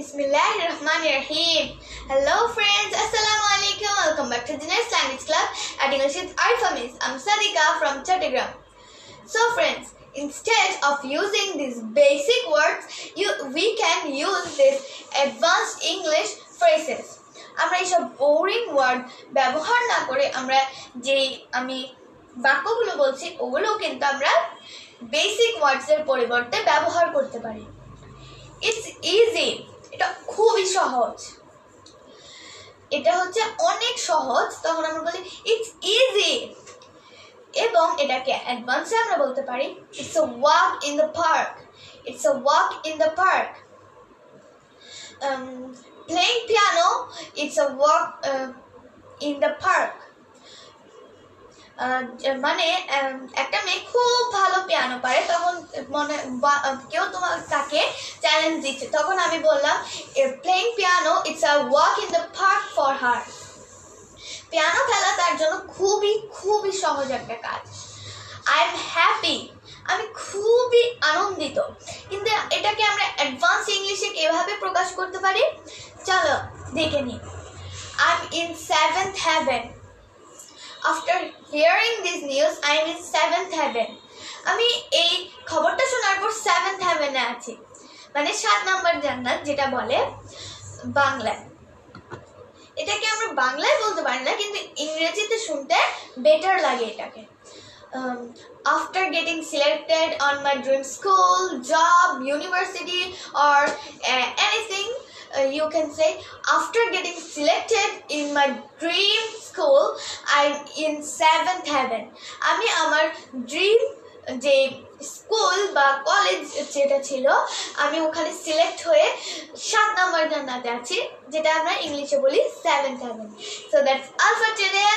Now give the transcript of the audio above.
Bismillahirrahmanirrahim. Hello friends, Assalamu alaikum. Welcome back to the next language club at English with Arfamis. I'm Sadika from Chattogram. So friends, instead of using these basic words, we can use these advanced English phrases. আমরা এইসব boring word ব্যবহার না করে আমরা যে আমি বাক্যগুলো বলছি ওগুলো কিন্তু আমরা বেসিক ওয়ার্ডসের পরিবর্তে ব্যবহার করতে পারি। ইটস ইজি, এটা খুবই সহজ, এটা হচ্ছে অনেক সহজ, তখন আমরা বলি ইটস ইজি। এবং এটাকে অ্যাডভান্সে আমরা বলতে পারি it's a walk in the park, it's a walk in the park. Playing piano, it's a walk in the park. মানে একটা মেয়ে খুব ভালো পিয়ানো পারে, তখন মনে কেউ তাকে চ্যালেঞ্জ দিচ্ছে, তখন আমি বললাম playing piano it's a walk in the park for her. Piano খেলা তার জন্য খুবই খুবই সহজ একটা কাজ। আই এম হ্যাপি, আমি খুবই আনন্দিত। কিন্তু এটাকে আমরা অ্যাডভান্স ইংলিশে কিভাবে প্রকাশ করতে পারি চলো দেখে নিই। I am in seventh heaven. After hearing this news I am in seventh heaven. আমি এই খবরটা শোনার পর সেভেন্থ হেভেনে আছি, মানে 7 নম্বর জান্নাত যেটা বলে বাংলায়। এটাকে আমরা বাংলায় বলতে পারি না, কিন্তু ইংরেজিতে শুনতে বেটার লাগে এটাকে। After getting selected on my dream school, job, university or anything, you can say after getting selected in my dream school, I'm in 7th heaven. আমি আমার ড্রিম যে স্কুল বা কলেজ যেটা ছিল আমি ওখানে সিলেক্ট হয়ে 7 নম্বর জান্নাতে আছি, যেটা আমরা ইংলিশে বলি 7th heaven. So that's all for today.